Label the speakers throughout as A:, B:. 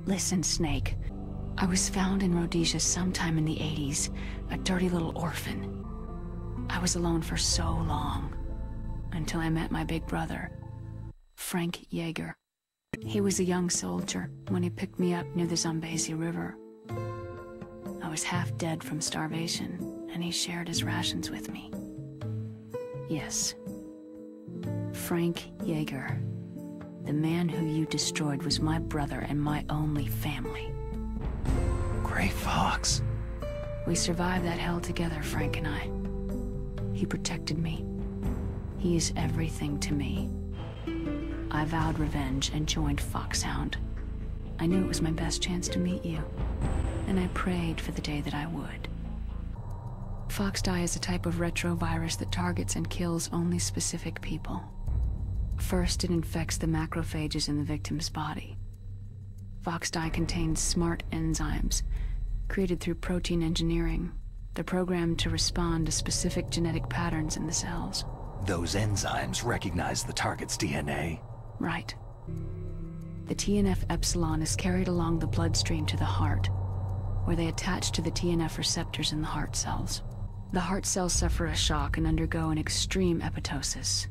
A: Listen, Snake. I was found in Rhodesia sometime in the 80s, a dirty little orphan. I was alone for so long, until I met my big brother, Frank Yeager. He was a young soldier when he picked me up near the Zambezi River. I was half dead from starvation, and he shared his rations with me. Yes, Frank Yeager. The man who you destroyed was my brother and my only family.
B: Gray Fox.
A: We survived that hell together, Frank and I. He protected me. He is everything to me. I vowed revenge and joined Foxhound. I knew it was my best chance to meet you, and I prayed for the day that I would. Foxdie is a type of retrovirus that targets and kills only specific people. First, it infects the macrophages in the victim's body. Foxdie contains smart enzymes, created through protein engineering. They're programmed to respond to specific genetic patterns in the cells.
B: Those enzymes recognize the target's DNA?
A: Right. The TNF-epsilon is carried along the bloodstream to the heart, where they attach to the TNF receptors in the heart cells. The heart cells suffer a shock and undergo an extreme apoptosis.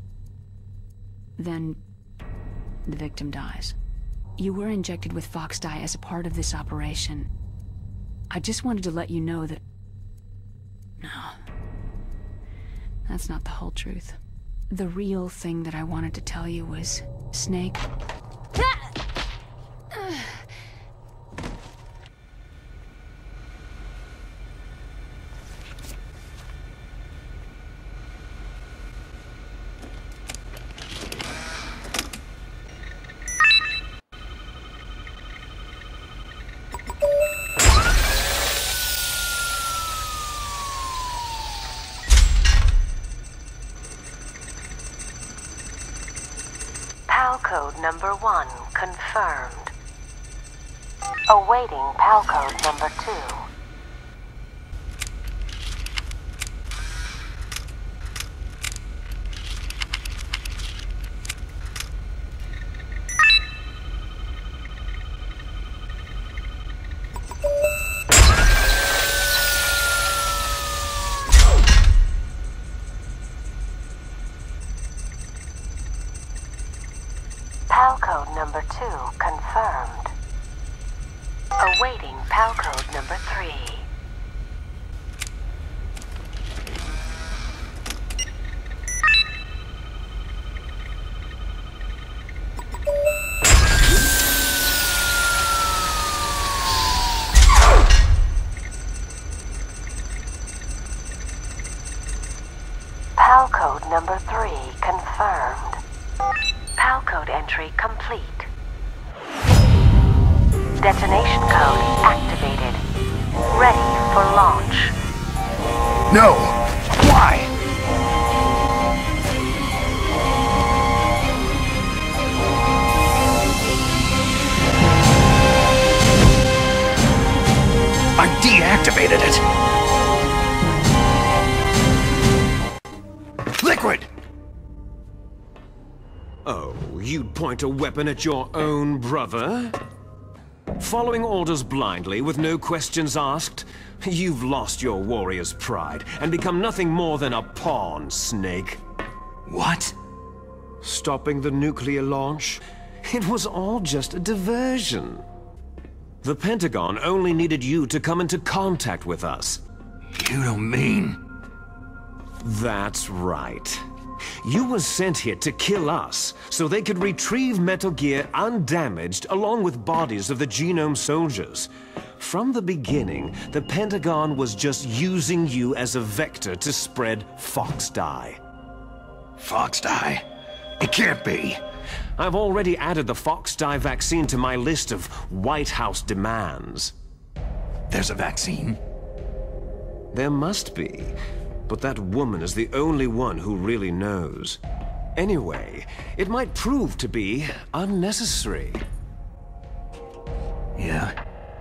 A: Then, the victim dies. You were injected with Foxdie as a part of this operation. I just wanted to let you know that... No. That's not the whole truth. The real thing that I wanted to tell you was, Snake...
C: PAL code number 1 confirmed. Awaiting PAL code number 2. PAL code number 2 confirmed. Awaiting PAL code number 3. PAL code number 3 confirmed. PAL code entry complete. Detonation code activated. Ready for launch.
B: No! Why? I deactivated it! Liquid!
D: Oh, you'd point a weapon at your own brother? Following orders blindly with no questions asked? You've lost your warrior's pride and become nothing more than a pawn, Snake.
B: What?
D: Stopping the nuclear launch? It was all just a diversion. The Pentagon only needed you to come into contact with us.
B: You don't mean...
D: That's right. You were sent here to kill us, so they could retrieve Metal Gear undamaged along with bodies of the Genome soldiers. From the beginning, the Pentagon was just using you as a vector to spread Foxdie.
B: Foxdie? It can't be.
D: I've already added the Foxdie vaccine to my list of White House demands.
B: There's a vaccine?
D: There must be. But that woman is the only one who really knows. Anyway, it might prove to be unnecessary.
B: Yeah?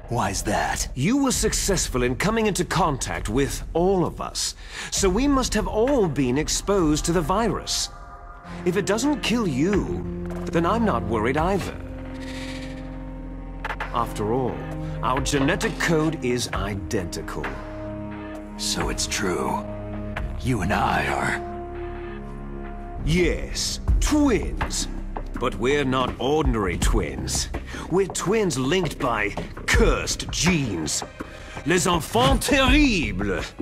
B: Why's that?
D: You were successful in coming into contact with all of us, so we must have all been exposed to the virus. If it doesn't kill you, then I'm not worried either. After all, our genetic code is identical.
B: So it's true. You and I are...
D: Yes, twins. But we're not ordinary twins. We're twins linked by cursed genes. Les enfants terribles.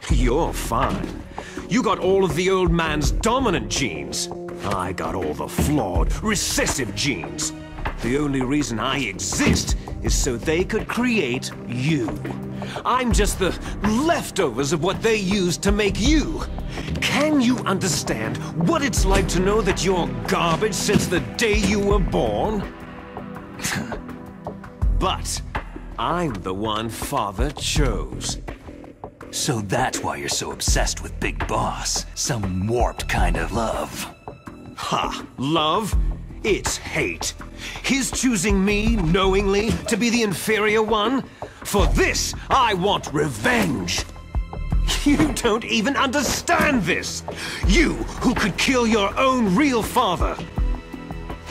D: You're fine. You got all of the old man's dominant genes. I got all the flawed, recessive genes. The only reason I exist is so they could create you. I'm just the leftovers of what they used to make you. Can you understand what it's like to know that you're garbage since the day you were born? But I'm the one Father chose.
B: So that's why you're so obsessed with Big Boss. Some warped kind of love.
D: Ha! Love? It's hate. His choosing me, knowingly, to be the inferior one? For this, I want revenge! You don't even understand this! You, who could kill your own real father!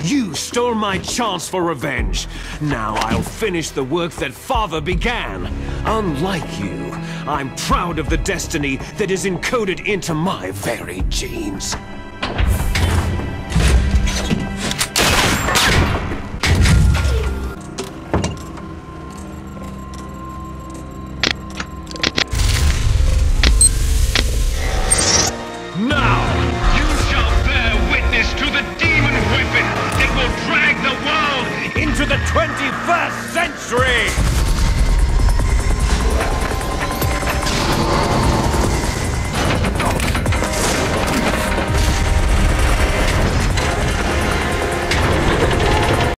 D: You stole my chance for revenge. Now I'll finish the work that Father began. Unlike you, I'm proud of the destiny that is encoded into my very genes. Now, you shall bear witness to the demon weapon that will drag the world into the 21st century!